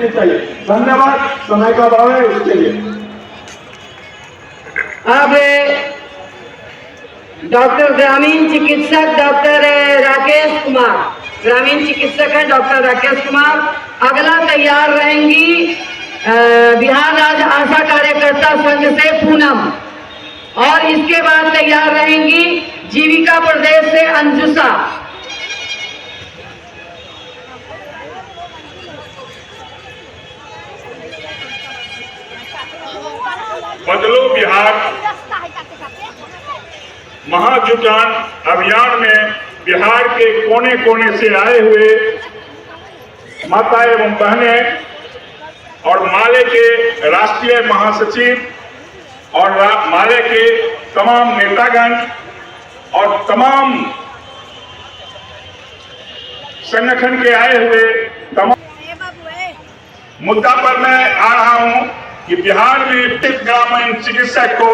देनी चाहिए। धन्यवाद, समय का अभाव है उसके लिए। अब डॉक्टर ग्रामीण चिकित्सक डॉक्टर राकेश कुमार, ग्रामीण चिकित्सक है डॉक्टर राकेश कुमार। अगला तैयार रहेंगी बिहार राज्य आशा कार्यकर्ता संघ से पूनम, और इसके बाद तैयार रहेंगी जीविका प्रदेश से अंजुषा। बदलो बिहार महाजुटान अभियान में बिहार के कोने कोने से आए हुए माता एवं बहनें और माले के राष्ट्रीय महासचिव और माले के तमाम नेतागण और तमाम संगठन के आए हुए तमाम मुद्दा पर मैं आ रहा हूं कि बिहार में ग्रामीण चिकित्सक को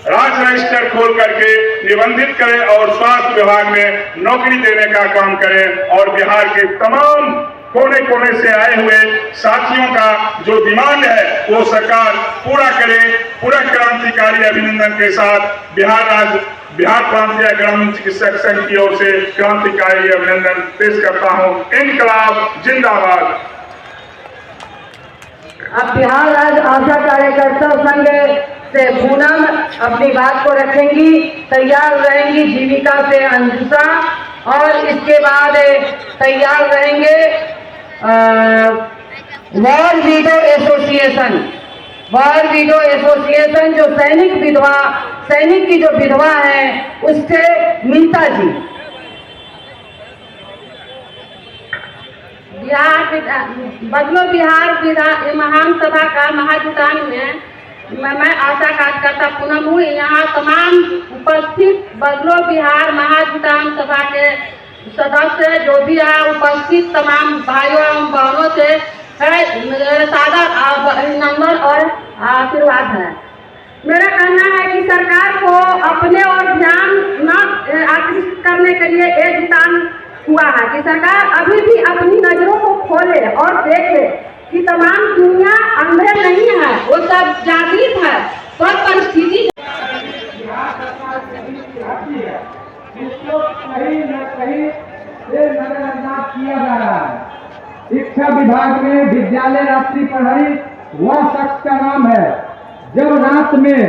राज्य रजिस्टर खोल करके निबंधित करें और स्वास्थ्य विभाग में नौकरी देने का काम करें और बिहार के तमाम कोने कोने से आए हुए साथियों का जो डिमांड है वो सरकार पूरा करे। पूरा क्रांतिकारी अभिनंदन के साथ बिहार प्रांतीय ग्रामीण चिकित्सक संघ की ओर से क्रांतिकारी अभिनंदन पेश करता हूं। इनकलाब जिंदाबाद। अब बिहार राज्य आशा कार्यकर्ता संघ से पूनम अपनी बात को रखेंगी। तैयार रहेंगी जीविका से अंजुषा, और इसके बाद तैयार रहेंगे war widow association. War widow association जो सैनिक की जो विधवा है उससे मीता जी। बदलो बिहार महान सभा का महाजुटान में मैं आशा कार्यकर्ता पूनम हूँ। यहाँ तमाम उपस्थित बदलो बिहार महाजुटान सभा के सदस्य जो भी है उपस्थित तमाम भाइयों एवं बहनों से है सादर अभिनंदन और आशीर्वाद है। मेरा कहना है कि सरकार को अपने और ध्यान न आकर्षित करने के लिए एकजुटान हुआ है कि सरकार अभी भी अपनी नजरों को खोले और देखे कि तमाम दुनिया अंधे नहीं है, वो सब जागृत है। सब परिस्थिति कहीं न कहीं से नजरअंदाज किया जा रहा है। शिक्षा विभाग में विद्यालय रात्रि प्रहरी वह शख्स का नाम है जब रात में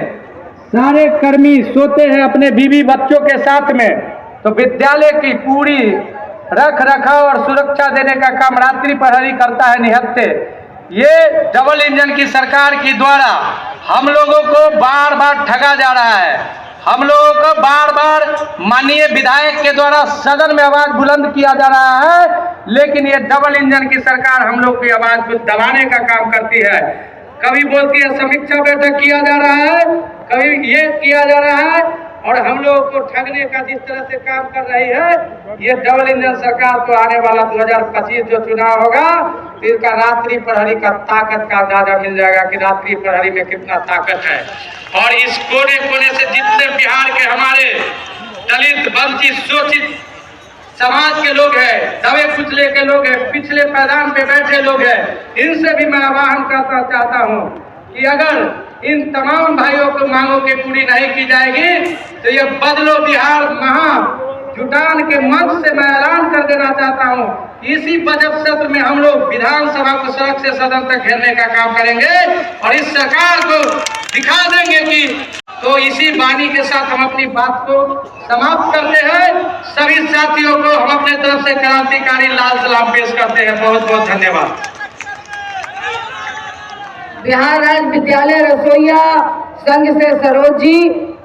सारे कर्मी सोते हैं अपने बीवी बच्चों के साथ में, तो विद्यालय की पूरी रख रखाव और सुरक्षा देने का काम रात्रि प्रहरी करता है निहत्थे। ये डबल इंजन की सरकार के द्वारा हम लोगों को बार बार ठगा जा रहा है। हम लोगों को बार बार माननीय विधायक के द्वारा सदन में आवाज बुलंद किया जा रहा है, लेकिन ये डबल इंजन की सरकार हम लोग की आवाज को दबाने का काम करती है। कभी बोलती है समीक्षा बैठक किया जा रहा है, कभी ये किया जा रहा है, और हम लोगों को ठगने का जिस तरह से काम कर रही है ये डबल इंजन सरकार। तो आने वाला 2025 जो चुनाव होगा इसका रात्रि प्रहरी का ताकत का अंदाजा मिल जाएगा कि रात्रि प्रहरी में कितना ताकत है। और इस कोने कोने से जितने बिहार के हमारे दलित वंचित शोषित समाज के लोग हैं, दबे कुचले के लोग हैं, पिछले पायदान पे बैठे लोग हैं, इनसे भी मैं आह्वान करना चाहता हूँ कि अगर इन तमाम भाइयों को मांगों की पूरी नहीं की जाएगी तो ये बदलो बिहार महाजुटान के मंच से मैं ऐलान कर देना चाहता हूँ। इसी बजट सत्र में हम लोग विधानसभा को सड़क से सदन तक घेरने का काम करेंगे और इस सरकार को दिखा देंगे कि। तो इसी वाणी के साथ हम अपनी बात को समाप्त करते हैं। सभी साथियों को हम अपने तरफ से क्रांतिकारी लाल सलाम पेश करते हैं। बहुत बहुत धन्यवाद। बिहार राज्य विद्यालय रसोईया संघ से सरोज जी,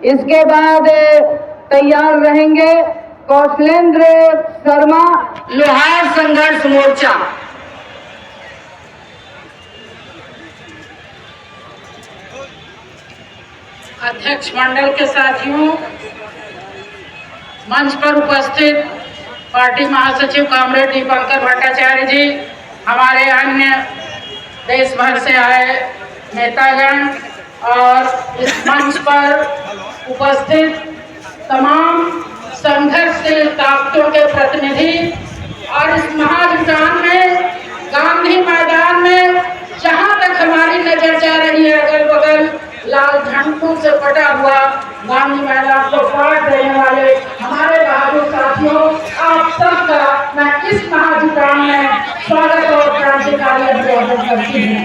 इसके बाद तैयार रहेंगे कौशलेंद्र शर्मा लोहार संघर्ष मोर्चा। अध्यक्ष मंडल के साथियों, मंच पर उपस्थित पार्टी महासचिव कॉमरेड दीपंकर भट्टाचार्य जी, हमारे अन्य देश भर से आए नेतागण और इस मंच पर उपस्थित तमाम संघर्षशील ताकतों के प्रतिनिधि और इस महाजुटान में गांधी मैदान में छोटा हुआ गांधी मैदान को काट देने वाले हमारे बहादुर साथियों, आप सबका मैं इस महाजुटान में स्वागत और क्रांतिकारी अभिवादन करती हूँ।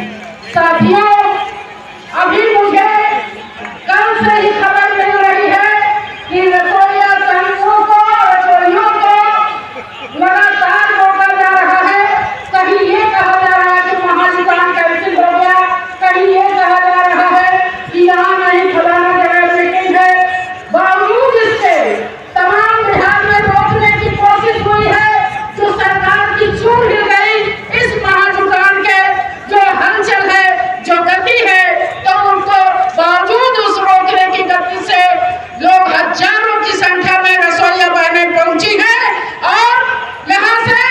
साथियों, अभी मुझे कल से ही खबर मिल रही है कि रसोइया श्रमिकों को, रसोइयों को लगातार रोका जा रहा है। कहीं ये कहा जा रहा है कि महाजुटान कैंसिल हो गया, कहीं ये कहा जा रहा है कि यहाँ नहीं फलाना जगह मीटिंग है। बावजूद इसके तमाम बिहार में रोकने की कोशिश हुई है। जो सरकार की चूक हिल गई, इस महाजुटान के जो हलचल है, जो गति है, तो उनको बावजूद उस रोकने की गति से लोग हजारों की संख्या में रसोइया बहनें पहुंची है और यहाँ से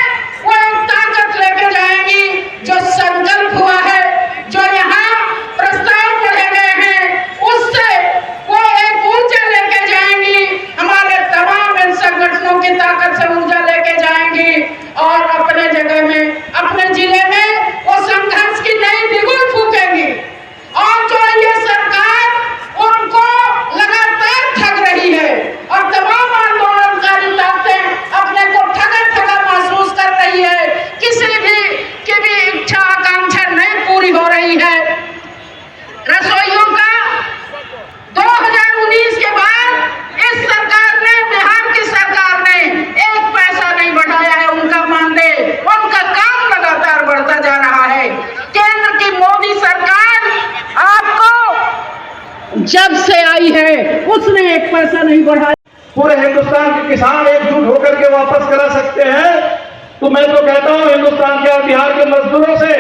वो एक ताकत लेके जाएंगी। जो संकल्प हुआ है, जो यहाँ प्रस्ताव पढ़े गए हैं, उससे वो एक ऊर्जा लेके जाएंगी। हमारे तमाम इन संगठनों की ताकत से ऊर्जा लेके जाएंगी और अपने जगह में, अपने जिले में वो संघर्ष की नई बिगुल फूकेंगी। और जो ये सरकार उनको लगातार ठग रही है और तमाम आंदोलनकारी ताकतें अपने को ठगा ठगा महसूस कर रही है, किसी की भी इच्छा आकांक्षा नहीं पूरी हो रही है। रसोइयों का 2019 के बाद इस सरकार ने, बिहार की सरकार ने एक पैसा नहीं बढ़ाया है उनका मानदेय। उनका काम लगातार बढ़ता जा रहा है। केंद्र की मोदी सरकार आपको जब से आई है उसने एक पैसा नहीं बढ़ाया। पूरे हिंदुस्तान के किसान एकजुट होकर के वापस करा सकते हैं, तो मैं तो कहता हूं हिंदुस्तान के और बिहार के मजदूरों से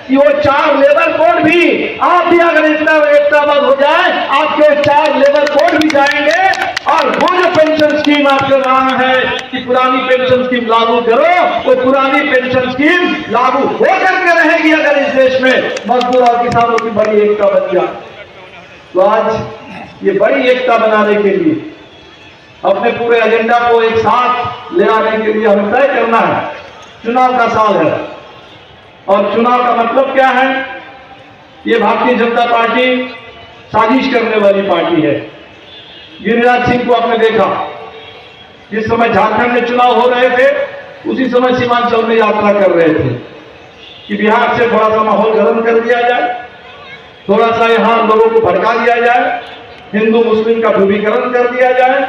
कि वो 4 लेबर कोड भी, आप भी अगर इतना एकताबद्ध हो जाए, आपके 4 लेबर कोड भी जाएंगे। और वो जो पेंशन स्कीम आपके वहां है कि पुरानी पेंशन स्कीम लागू करो, वो पुरानी पेंशन स्कीम लागू होकर के रहेगी अगर इस देश में मजदूर और किसानों की बड़ी एकता बन जाए। तो आज ये बड़ी एकता बनाने के लिए, अपने पूरे एजेंडा को एक साथ ले आने के लिए हमें तय करना है। चुनाव का साल है और चुनाव का मतलब क्या है? ये भारतीय जनता पार्टी साजिश करने वाली पार्टी है। गिरिराज सिंह को आपने देखा, जिस समय झारखंड में चुनाव हो रहे थे उसी समय सीमांचल में यात्रा कर रहे थे कि बिहार से थोड़ा सा माहौल गर्म कर दिया जाए, थोड़ा सा यहाँ लोगों को भड़का दिया जाए, हिंदू मुस्लिम का ध्रुवीकरण कर दिया जाए,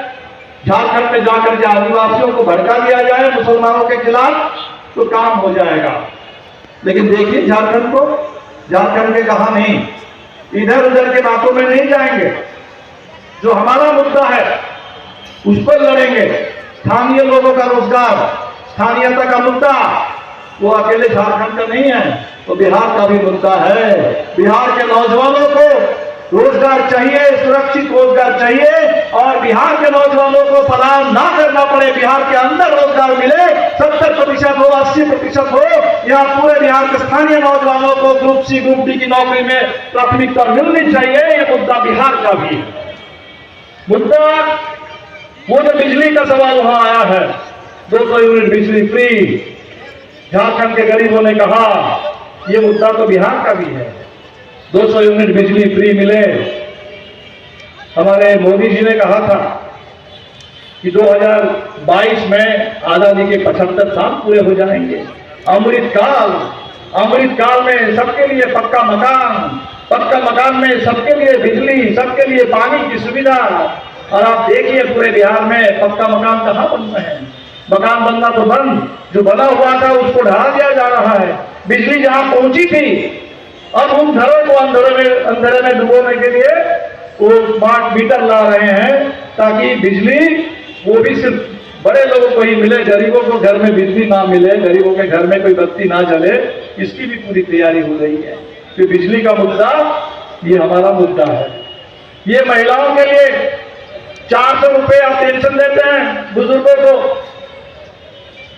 झारखंड में जाकर के आदिवासियों को भड़का दिया जाए मुसलमानों के खिलाफ, तो काम हो जाएगा। लेकिन देखिए झारखंड को, झारखंड के कहा नहीं, इधर उधर के बातों में नहीं जाएंगे। जो हमारा मुद्दा है उस पर लड़ेंगे। स्थानीय लोगों का रोजगार, स्थानीयता का मुद्दा वो अकेले झारखंड का नहीं है, तो बिहार का भी मुद्दा है। बिहार के नौजवानों को रोजगार चाहिए, सुरक्षित रोजगार चाहिए और बिहार के नौजवानों को पलायन ना करना पड़े, बिहार के अंदर रोजगार मिले। 70% हो, 80% हो, यहाँ पूरे बिहार के स्थानीय नौजवानों को ग्रुप सी, ग्रुप डी की नौकरी में प्राथमिकता मिलनी चाहिए। ये मुद्दा बिहार का भी है। मुद्दा वो जो बिजली का सवाल वहां आया है, 200 यूनिट बिजली फ्री, झारखंड के गरीबों ने कहा ये मुद्दा तो बिहार का भी है। 200 यूनिट बिजली फ्री मिले। हमारे मोदी जी ने कहा था कि 2022 में आजादी के 75 साल पूरे हो जाएंगे। अमृत काल में सबके लिए पक्का मकान में सबके लिए बिजली, सबके लिए पानी की सुविधा। और आप देखिए पूरे बिहार में पक्का मकान कहाँ बन रहे हैं? मकान बनना तो बंद, जो बना हुआ था उसको ढहा दिया जा रहा है। बिजली जहां पहुंची थी, अब उन घरों को अंधेरे में डुबोने के लिए वो स्मार्ट मीटर ला रहे हैं ताकि बिजली वो भी सिर्फ बड़े लोगों को ही मिले, गरीबों को घर में बिजली ना मिले, गरीबों के घर में कोई बत्ती ना जले। इसकी भी पूरी तैयारी हो रही है। तो बिजली का मुद्दा ये हमारा मुद्दा है। ये महिलाओं के लिए 400 रुपए आप पेंशन देते हैं बुजुर्गों को,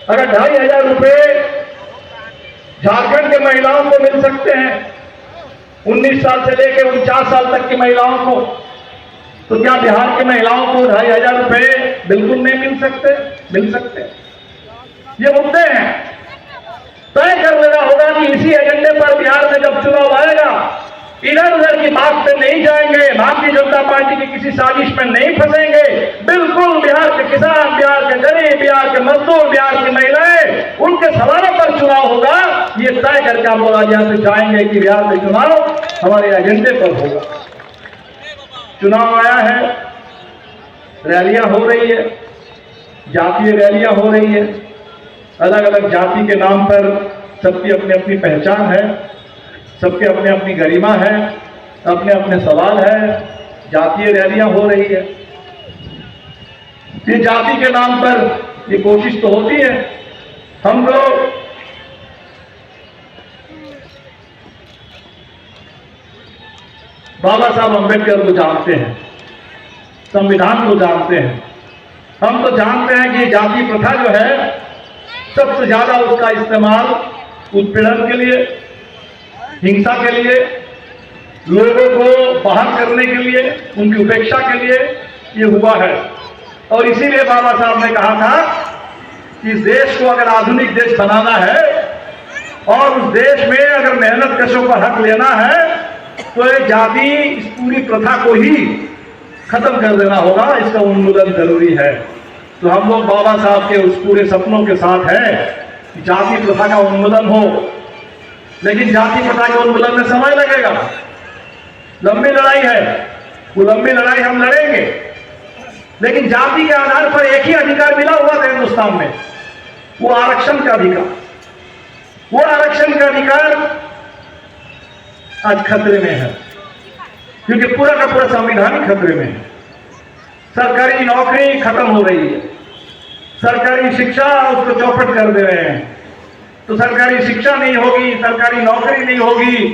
अगर 2500 रुपए झारखंड के महिलाओं को मिल सकते हैं, 19 साल से लेकर 49 साल तक की महिलाओं को, तो क्या बिहार की महिलाओं को 2500 रुपए बिल्कुल नहीं मिल सकते? मिल सकते। ये मुद्दे हैं। तय कर लेना होगा कि इसी एजेंडे पर बिहार में जब चुनाव आएगा, इधर उधर की बात पे नहीं जाएंगे, भारतीय जनता पार्टी की किसी साजिश में नहीं फंसेंगे। बिल्कुल बिहार के किसान, बिहार के गरीब, बिहार के मजदूर, बिहार की महिलाएं, उनके सवालों पर चुनाव होगा। ये तय करके हम लोग आज यहाँ से जाएंगे कि बिहार में चुनाव हमारे एजेंडे पर होगा। चुनाव आया है, रैलियां हो रही है, जातीय रैलियां हो रही है, अलग अलग जाति के नाम पर सबकी अपनी अपनी पहचान है, सबके अपने अपनी गरिमा है, अपने अपने सवाल है, जातीय रैलियां हो रही है। ये जाति के नाम पर ये कोशिश तो होती है। हम लोग बाबा साहब अम्बेडकर को जानते हैं, संविधान को जानते हैं। हम तो जानते हैं कि जाति प्रथा जो है सबसे ज्यादा उसका इस्तेमाल उत्पीड़न के लिए, हिंसा के लिए, लोगों को बाहर करने के लिए, उनकी उपेक्षा के लिए ये हुआ है। और इसीलिए बाबा साहब ने कहा था कि इस देश को अगर आधुनिक देश बनाना है और उस देश में अगर मेहनत कशों का हक लेना है तो ये जाति, इस पूरी प्रथा को ही खत्म कर देना होगा, इसका उन्मूलन जरूरी है। तो हम लोग बाबा साहब के उस पूरे सपनों के साथ हैं कि जाति प्रथा का उन्मूलन हो। लेकिन जाति प्रथा के उन्मूलन में समय लगेगा, लंबी लड़ाई है, वो लंबी लड़ाई हम लड़ेंगे। लेकिन जाति के आधार पर एक ही अधिकार मिला हुआ था हिंदुस्तान में, वो आरक्षण का अधिकार। वो आरक्षण का अधिकार आज खतरे में है, क्योंकि पूरा का पूरा संविधान ही खतरे में है। सरकारी नौकरी खत्म हो रही है, सरकारी शिक्षा उसको चौपट कर दे रहे हैं। तो सरकारी शिक्षा नहीं होगी, सरकारी नौकरी नहीं होगी,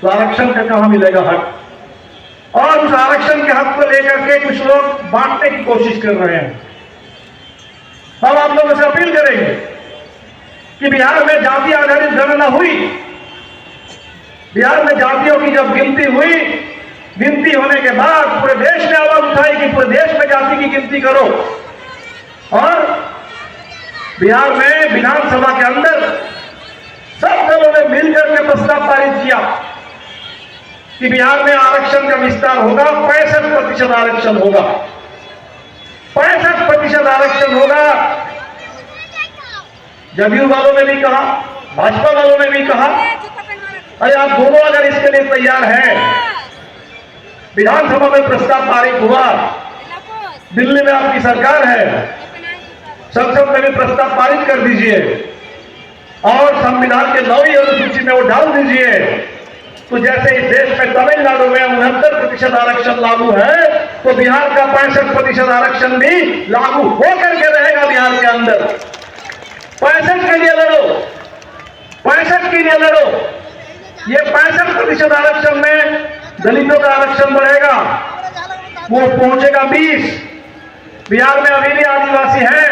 तो आरक्षण का कहां मिलेगा हक? और उस आरक्षण के हक को लेकर के कुछ लोग बांटने की कोशिश कर रहे हैं। हम आप लोगों से अपील करेंगे कि बिहार में जाति आधारित गणना हुई, बिहार में जातियों की जब गिनती हुई, गिनती होने के बाद पूरे देश ने आवाज उठाई कि पूरे देश में जाति की गिनती करो। और बिहार में विधानसभा के अंदर सब दलों ने मिलकर के प्रस्ताव पारित किया कि बिहार में आरक्षण का विस्तार होगा, 65% आरक्षण होगा, 65% आरक्षण होगा। जदयू वालों ने भी कहा, भाजपा वालों ने भी कहा, अरे आप दोनों अगर इसके लिए तैयार हैं, विधानसभा में प्रस्ताव पारित हुआ, दिल्ली में आपकी सरकार है, संसद में भी प्रस्ताव पारित कर दीजिए और संविधान के 9वीं अनुसूची में वो डाल दीजिए। तो जैसे इस देश में तमिलनाडु में 69% आरक्षण लागू है, तो बिहार का 65% आरक्षण भी लागू होकर के रहेगा बिहार के अंदर। 65 के लिए लड़ो, 65 के लिए लड़ो। ये 65% आरक्षण में दलितों का आरक्षण बढ़ेगा, वो पहुंचेगा 20। बिहार में अभी भी आदिवासी हैं।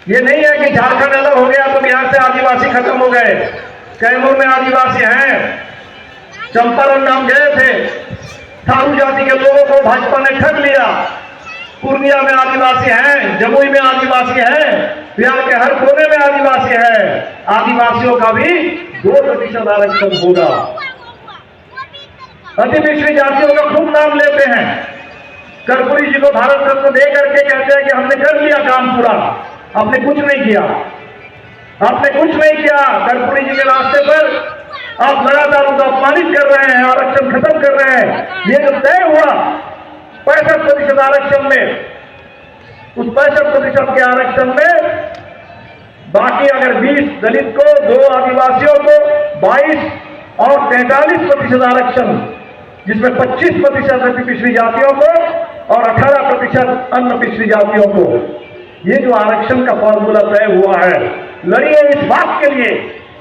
ये नहीं है कि झारखंड अलग हो गया तो बिहार से आदिवासी खत्म हो गए। कैमूर में आदिवासी हैं, चंपारण हम गए थे, थारू जाति के लोगों को भाजपा ने ठग लिया। पूर्णिया में आदिवासी हैं, जमुई में आदिवासी हैं, बिहार के हर कोने में आदिवासी है। आदिवासियों का भी 2% आरक्षण होगा। अति पिछड़ी जातियों का खूब नाम लेते हैं, कर्पूरी जी को भारत रत्न दे करके कहते हैं कि हमने कर लिया काम पूरा। आपने कुछ नहीं किया, आपने कुछ नहीं किया। कर्पूरी जी के रास्ते पर आप लगातार उनको अपमानित कर रहे हैं, आरक्षण खत्म कर रहे हैं। ये जो तय हुआ 65% आरक्षण में, उस 65% के आरक्षण में बाकी अगर 20 दलित को, 2 आदिवासियों को, 22 और 43% आरक्षण, जिसमें 25% अति पिछड़ी जातियों को और 18% अन्य पिछड़ी जातियों को। ये जो आरक्षण का फॉर्मूला तय हुआ है, लड़िए इस बात के लिए,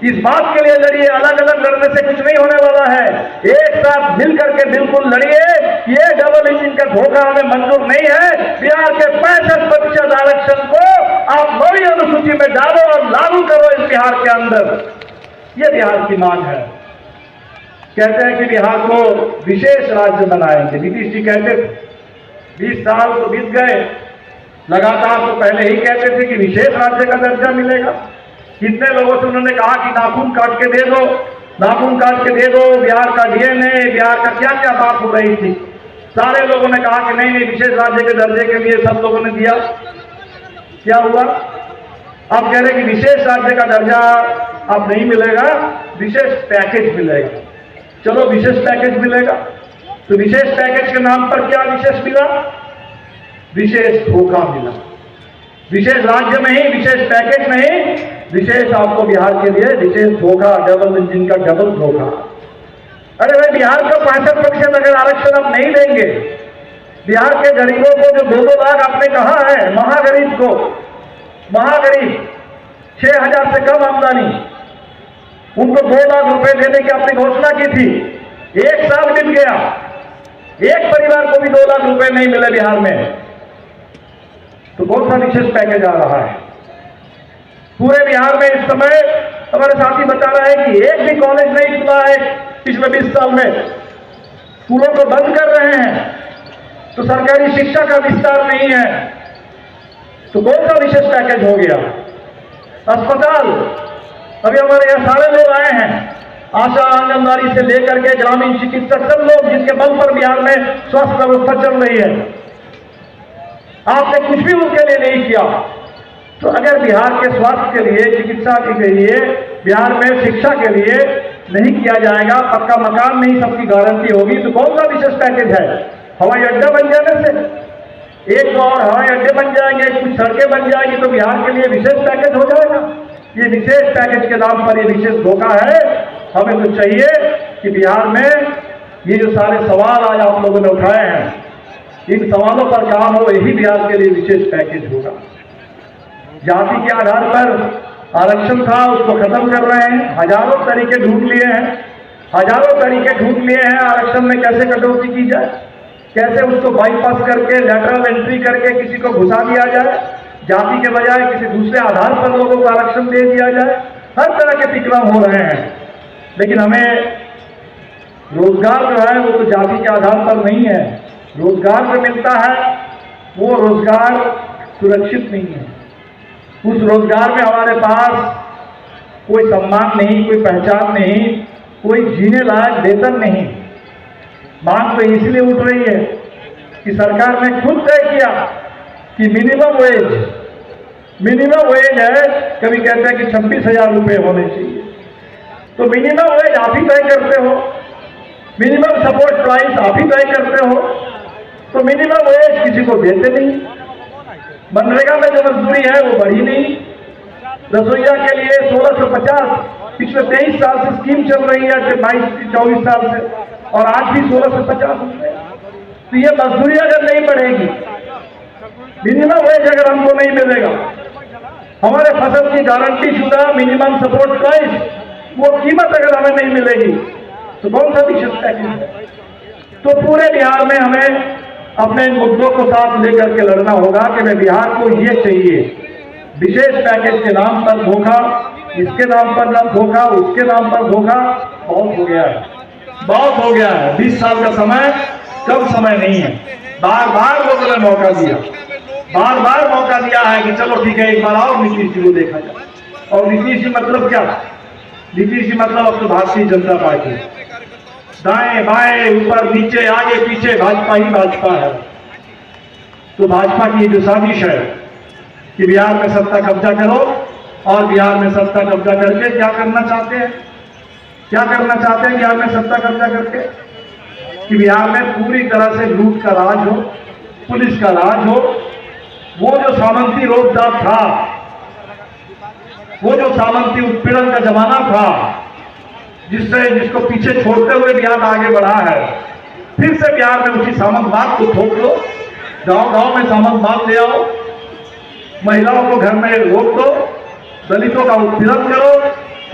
इस बात के लिए लड़िए। अलग अलग लड़ने से कुछ नहीं होने वाला है, एक साथ मिलकर के बिल्कुल लड़िए। ये डबल इंजन का धोखा हमें मंजूर नहीं है। बिहार के 65% आरक्षण को आप 9वीं अनुसूची में डालो और लागू करो इस बिहार के अंदर। ये बिहार की मांग है। कहते हैं कि बिहार को विशेष राज्य बनाएंगे। नीतीश जी कहते थे, 20 साल तो बीत गए, लगातार तो पहले ही कहते थे कि विशेष राज्य का दर्जा मिलेगा। कितने लोगों से उन्होंने कहा कि नाखून काट के दे दो, नाखून काट के दे दो, बिहार का डीएनए, बिहार का क्या क्या बात हो रही थी। सारे लोगों ने कहा कि नहीं नहीं, विशेष राज्य के दर्जे के लिए सब लोगों ने दिया। क्या हुआ? आप कह रहे कि विशेष राज्य का दर्जा अब नहीं मिलेगा, विशेष पैकेज मिलेगा। चलो विशेष पैकेज मिलेगा, तो विशेष पैकेज के नाम पर क्या विशेष मिला? विशेष धोखा मिला। विशेष राज्य में ही विशेष पैकेज नहीं, विशेष आपको बिहार के लिए विशेष धोखा, डबल इंजन का डबल धोखा। अरे भाई, बिहार का 65% अगर आरक्षण आप नहीं देंगे, बिहार के गरीबों को जो 2-2 लाख आपने कहा है, महागरीब को, महागरीब 6,000 से कम आमदनी, उनको 2 लाख रुपए देने की आपने घोषणा की थी। 1 साल बीत गया, एक परिवार को भी 2 लाख रुपए नहीं मिले बिहार में, तो कौन सा विशेष पैकेज आ रहा है? पूरे बिहार में इस समय हमारे साथी बता रहे हैं कि एक भी कॉलेज नहीं खुला है पिछले 20 साल में, स्कूलों को बंद कर रहे हैं, तो सरकारी शिक्षा का विस्तार नहीं है, तो कौन सा विशेष पैकेज हो गया? अस्पताल, अभी हमारे यहाँ सारे लोग आए हैं, आशा आंगनबाड़ी से लेकर के ग्रामीण चिकित्सक, सब लोग जिनके बल पर बिहार में स्वास्थ्य व्यवस्था चल रही है। आपने कुछ भी उनके लिए नहीं किया। तो अगर बिहार के स्वास्थ्य के लिए, चिकित्सा के लिए, बिहार में शिक्षा के लिए नहीं किया जाएगा, पक्का मकान नहीं सबकी गारंटी होगी, तो कौन सा विशेष पैकेज है? हवाई अड्डा बन जाने से, एक और हवाई अड्डे बन जाएंगे, कुछ सड़कें बन जाएंगी, तो बिहार के लिए विशेष पैकेज हो जाएगा? ये विशेष पैकेज के नाम पर ये विशेष धोखा है। हमें तो चाहिए कि बिहार में ये जो सारे सवाल आज आप लोगों ने उठाए हैं, इन सवालों पर काम हो, यही बिहार के लिए विशेष पैकेज होगा। जाति के आधार पर आरक्षण था, उसको खत्म कर रहे हैं, हजारों तरीके ढूंढ लिए हैं, हजारों तरीके ढूंढ लिए हैं आरक्षण में कैसे कटौती की जाए, कैसे उसको बाईपास करके, लैटरल एंट्री करके किसी को घुसा दिया जाए, जाति के बजाय किसी दूसरे आधार पर लोगों को आरक्षण दे दिया जाए। हर तरह के विक्रम हो रहे हैं, लेकिन हमें रोजगार जो है वो तो जाति के आधार पर नहीं है। रोजगार जो मिलता है वो रोजगार सुरक्षित नहीं है। उस रोजगार में हमारे पास कोई सम्मान नहीं, कोई पहचान नहीं, कोई जीने लायक वेतन नहीं। मांग तो इसलिए उठ रही है कि सरकार ने खुद तय किया कि मिनिमम वेज है, कभी कहते हैं कि 26,000 रुपये होने चाहिए, तो मिनिमम वेज आप ही तय करते हो, मिनिमम सपोर्ट प्राइस आप ही तय करते हो, तो मिनिमम वेज किसी को देते नहीं। मनरेगा में जो मजदूरी है वो बढ़ी नहीं। रसोईया के लिए 1650 पिछले 23 साल से स्कीम चल रही है, 22-24 साल से, और आज भी 1650 रुपये। तो ये मजदूरी अगर नहीं बढ़ेगी, मिनिमम वेज अगर हमको नहीं मिलेगा, हमारे फसल की गारंटी शुदा मिनिमम सपोर्ट प्राइस, वो कीमत अगर हमें नहीं मिलेगी, तो कौन सा विशेष पैकेज है? तो पूरे बिहार में हमें अपने मुद्दों को साथ लेकर के लड़ना होगा कि मैं बिहार को ये चाहिए। विशेष पैकेज के नाम पर धोखा, इसके नाम पर धोखा, उसके नाम पर धोखा, बहुत हो गया है, बहुत हो गया है। 20 साल का समय कम समय नहीं है। बार बार लोगों ने मौका दिया, बार बार मौका दिया है कि चलो ठीक है, एक बार और नीतीश जी को देखा जाए। और नीतीश जी मतलब क्या? नीतीश जी मतलब अब तो भारतीय जनता पार्टी, दाएं बाएं ऊपर नीचे आगे पीछे भाजपा ही भाजपा है। तो भाजपा की जो साजिश है कि बिहार में सत्ता कब्जा करो, और बिहार में सत्ता कब्जा करके क्या करना चाहते हैं? क्या करना चाहते हैं बिहार में सत्ता कब्जा करके? कि बिहार में पूरी तरह से लूट का राज हो, पुलिस का राज हो। वो जो सामंती रोजगार था, वो जो सामंती उत्पीड़न का जमाना था, जिसको पीछे छोड़ते हुए बिहार आगे बढ़ा है, फिर से बिहार में उसी सामंतवाद को थोप लो। गांव गांव में सामंतवाद ले आओ, महिलाओं को घर में रोक दो, दलितों का उत्पीड़न करो,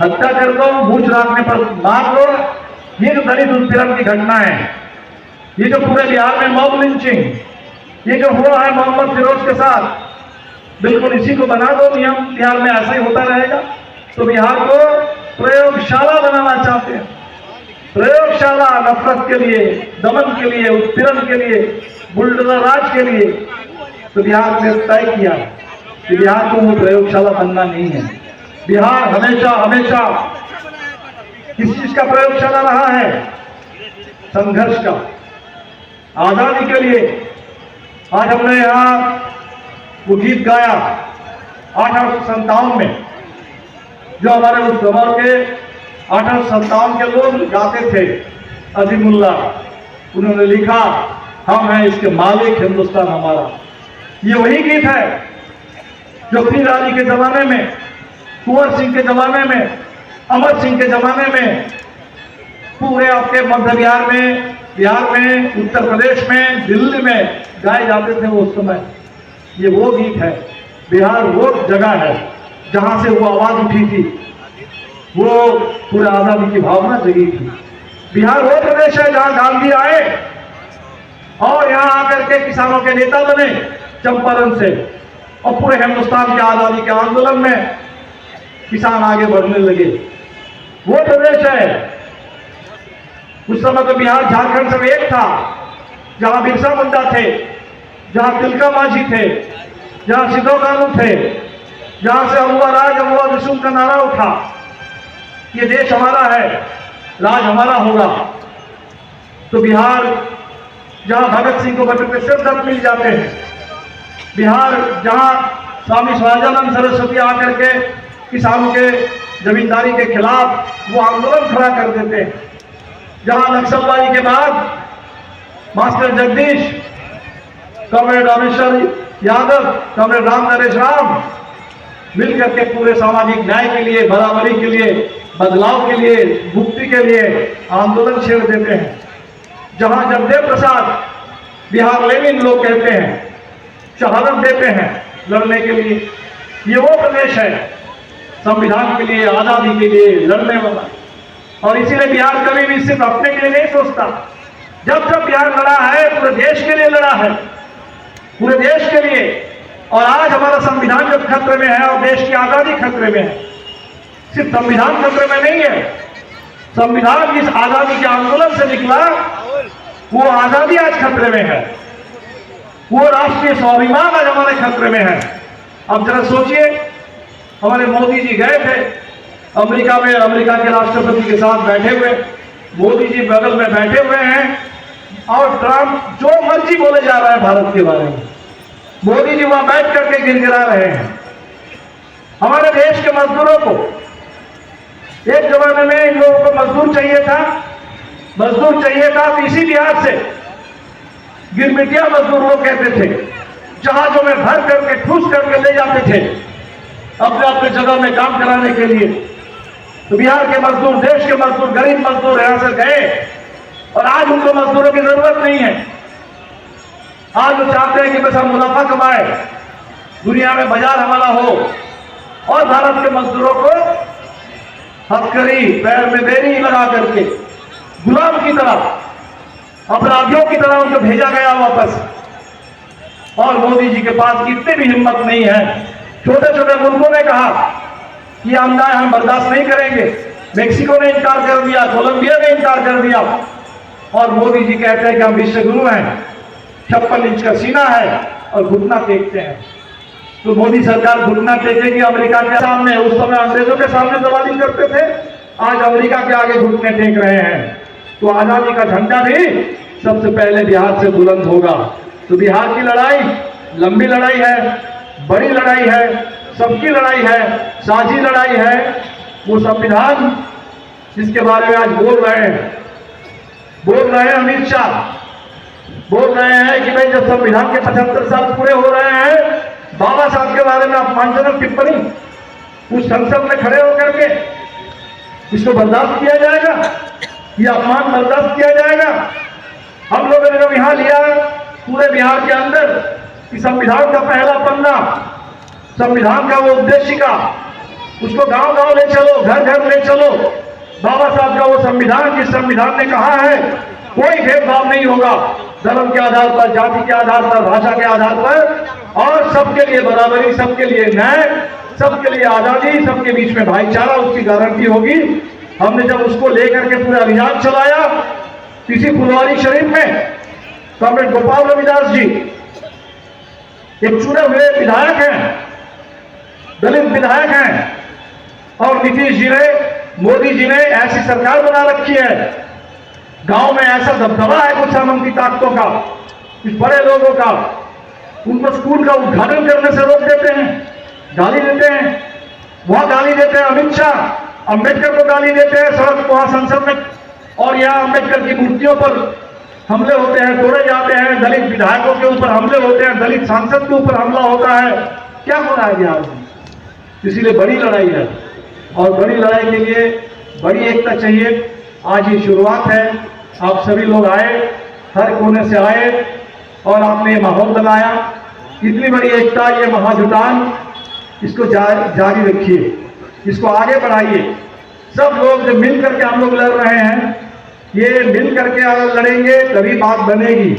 हत्या कर दो, मूंछ राखने पर मार दो। ये जो दलित उत्पीड़न की घटना है, ये जो पूरे बिहार में मॉब लिंचिंग, ये जो हुआ है मोहम्मद फिरोज के साथ, बिल्कुल इसी को बना दो नियम, बिहार में ऐसा ही होता रहेगा। तो बिहार को प्रयोगशाला बनाना चाहते हैं, प्रयोगशाला नफरत के लिए, दमन के लिए, उत्पीड़न के लिए, बुलडोजर राज के लिए। तो बिहार ने तय किया कि बिहार को वो प्रयोगशाला बनना नहीं है। बिहार हमेशा हमेशा किस चीज का प्रयोग चला रहा है? संघर्ष का, आजादी के लिए। आज हमने यहाँ वो गीत गाया 1857 में, जो हमारे उस दौर के 1857 के लोग गाते थे। अजीमुल्ला, उन्होंने लिखा, हम हैं इसके मालिक, हिंदुस्तान हमारा। ये वही गीत है जो पीर अली के जमाने में, कुंवर सिंह के जमाने में, अमर सिंह के जमाने में, पूरे आपके मध्य बिहार में, उत्तर प्रदेश में, दिल्ली में गाए जाते थे उस समय। ये वो गीत है। बिहार वो जगह है जहां से वो आवाज उठी थी, वो पूरे आजादी की भावना जगी थी। बिहार वो प्रदेश है जहां गांधी आए और यहां आकर के किसानों के नेता बने चंपारण से, और पूरे हिंदुस्तान के आजादी के आंदोलन में किसान आगे बढ़ने लगे। वो प्रदेश है। उस समय तो बिहार झारखंड सब एक था, जहां बिरसा मुंडा थे, जहां तिलका मांझी थे, जहां सिद्धो कानू थे, जहां से अमुआ राज अमुआ विष्णु का नारा उठा, ये देश हमारा है, राज हमारा होगा। तो बिहार जहां भगत सिंह को बटुके सिर मिल जाते हैं, बिहार जहां स्वामी स्वाजानंद सरस्वती आकर के किसानों के जमींदारी के खिलाफ वो आंदोलन खड़ा कर देते हैं, जहां नक्सलबाजी के बाद master Jagdish, comrade Rameshwar Yadav, comrade Ram Naresh Ram मिलकर के पूरे सामाजिक न्याय के लिए, बराबरी के लिए, बदलाव के लिए, मुक्ति के लिए आंदोलन छेड़ देते हैं। जहां जगदेव प्रसाद, बिहार लेनिन लोग कहते हैं, शहादत देते हैं लड़ने के लिए। ये वो प्रदेश है संविधान के लिए, आजादी के लिए लड़ने वाला। और इसीलिए बिहार कभी भी सिर्फ अपने के लिए नहीं सोचता। जब जब बिहार लड़ा है, पूरे देश के लिए लड़ा है, पूरे देश के लिए। और आज हमारा संविधान जब खतरे में है और देश की आजादी खतरे में है, सिर्फ संविधान खतरे में नहीं है, संविधान जिस आजादी के आंदोलन से निकला वो आजादी आज खतरे में है, वो राष्ट्रीय स्वाभिमान आज हमारे खतरे में है। अब जरा सोचिए, हमारे मोदी जी गए थे अमेरिका में, अमेरिका के राष्ट्रपति के साथ बैठे हुए, मोदी जी बगल में बैठे हुए हैं और ट्रंप जो मर्जी बोले जा रहा है भारत के बारे में, मोदी जी वहां बैठ करके गिड़गिड़ा रहे हैं। हमारे देश के मजदूरों को, एक जमाने में इन लोगों को मजदूर चाहिए था तो इसी बिहार से गिरमिटिया मजदूर लोग कहते थे, जहाजों में भर करके ठूस करके ले जाते थे अपने अपने जगह में काम कराने के लिए। तो बिहार के मजदूर, देश के मजदूर, गरीब मजदूर यहां से गए और आज उनको मजदूरों की जरूरत नहीं है। आज वो चाहते हैं कि बस हम मुनाफा कमाए, दुनिया में बाजार हमारा हो, और भारत के मजदूरों को हथकड़ी, पैर में बेड़ी लगा करके गुलाम की तरह, अपराधियों की तरह उनको भेजा गया वापस। और मोदी जी के पास कितने भी हिम्मत नहीं है। छोटे छोटे मुल्कों ने कहा कि अन्याय हम बर्दाश्त नहीं करेंगे, मेक्सिको ने इनकार कर दिया, कोलंबिया ने इनकार कर दिया, और मोदी जी कहते हैं कि हम विश्व गुरु हैं, 56 इंच का सीना है और घुटना टेकते हैं। तो मोदी सरकार घुटना टेकेगी अमेरिका के सामने। उस समय अंग्रेजों के सामने दलाली करते थे, आज अमेरिका के आगे घुटने टेक रहे हैं। तो आजादी का झंडा भी सबसे पहले बिहार से बुलंद होगा। तो बिहार की लड़ाई लंबी लड़ाई है, बड़ी लड़ाई है, सबकी लड़ाई है, साझी लड़ाई है। वो संविधान जिसके बारे में आज बोल रहे हैं अमित शाह, बोल रहे हैं कि भाई जब संविधान के 75 साल पूरे हो रहे हैं, बाबा साहब के बारे में अपमानजनक टिप्पणी उस संसद में खड़े होकर के, इसको बर्दाश्त किया जाएगा? ये अपमान बर्दाश्त किया जाएगा? हम लोगों ने जब यहाँ लिया पूरे बिहार के अंदर कि संविधान का पहला पन्ना, संविधान का वो उद्देशिका, उसको गांव गांव ले चलो, घर घर ले चलो। बाबा साहब का वो संविधान, जिस संविधान ने कहा है कोई भेदभाव नहीं होगा, धर्म के आधार पर, जाति के आधार पर, भाषा के आधार पर, और सबके लिए बराबरी, सबके लिए न्याय, सबके लिए आजादी, सबके बीच में भाईचारा, उसकी गारंटी होगी। हमने जब उसको लेकर के पूरा अभियान चलाया, किसी फुलवारी शरीफ में कॉमरेड गोपाल रविदास जी एक चुने हुए विधायक हैं, दलित विधायक हैं, और नीतीश जी ने मोदी जी ने ऐसी सरकार बना रखी है, गांव में ऐसा दबदबा है कुछ सामंती ताकतों का, कुछ बड़े लोगों का, उनको स्कूल का उद्घाटन करने से रोक देते हैं, गाली देते हैं। वहां गाली देते हैं अमित शाह, अंबेडकर को गाली देते हैं सड़क वहां संसद में, और यहाँ अंबेडकर की मूर्तियों पर हमले होते हैं, तोड़े जाते हैं, दलित विधायकों के ऊपर हमले होते हैं, दलित सांसद के ऊपर हमला होता है। क्या हो रहा है बिहार में? इसीलिए बड़ी लड़ाई है, और बड़ी लड़ाई के लिए बड़ी एकता चाहिए। आज ये शुरुआत है, आप सभी लोग आए, हर कोने से आए और आपने ये माहौल बनाया। इतनी बड़ी एकता, ये महाजुटान, इसको जारी रखिए, इसको आगे बढ़ाइए। सब लोग जो मिल करके हम लोग लड़ रहे हैं, ये मिल करके अगर लड़ेंगे तभी बात बनेगी।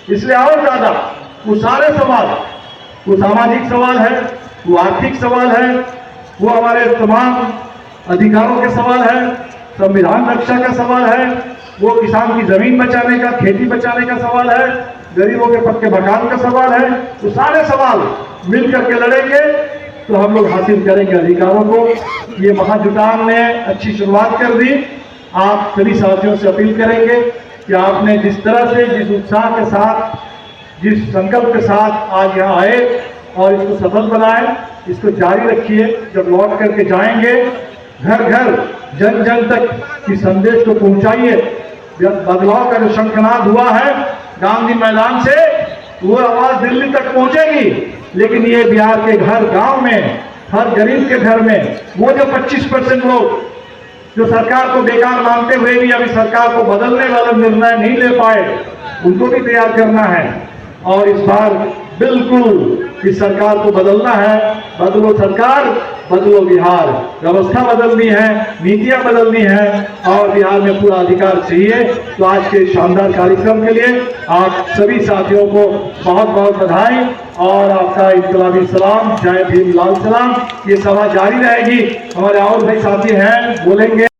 इसलिए और ज्यादा वो सारे सवाल, वो सामाजिक सवाल है, वो आर्थिक सवाल है, वो हमारे तमाम अधिकारों के सवाल है, संविधान रक्षा का सवाल है, वो किसान की जमीन बचाने का, खेती बचाने का सवाल है, गरीबों के पक्के मकान का सवाल है। वो सारे सवाल मिल करके लड़ेंगे तो हम लोग हासिल करेंगे अधिकारों को। ये महाजुटान ने अच्छी शुरुआत कर दी। आप सभी साथियों से अपील करेंगे कि आपने जिस तरह से, जिस उत्साह के साथ, जिस संकल्प के साथ आज यहाँ आए और इसको सफल बनाए, इसको जारी रखिए। जब लौट करके जाएंगे घर घर, जन जन तक इस संदेश को पहुंचाइए। बदलाव का जो शंखनाद हुआ है गांधी मैदान से, वो आवाज दिल्ली तक पहुंचेगी, लेकिन ये बिहार के घर गांव में, हर गरीब के घर में, वो जो 25% लोग जो सरकार को बेकार मानते हुए भी अभी सरकार को बदलने वाला निर्णय नहीं ले पाए, उनको भी तैयार करना है। और इस बार बिल्कुल इस सरकार को बदलना है। बदलो सरकार, बदलो बिहार। व्यवस्था बदलनी है, नीतियां बदलनी है, और बिहार में पूरा अधिकार चाहिए। तो आज के शानदार कार्यक्रम के लिए आप सभी साथियों को बहुत बहुत बधाई और आपका इनकलाबी सलाम। जय भीम, लाल सलाम। ये सभा जारी रहेगी, हमारे और भाई साथी हैं, बोलेंगे।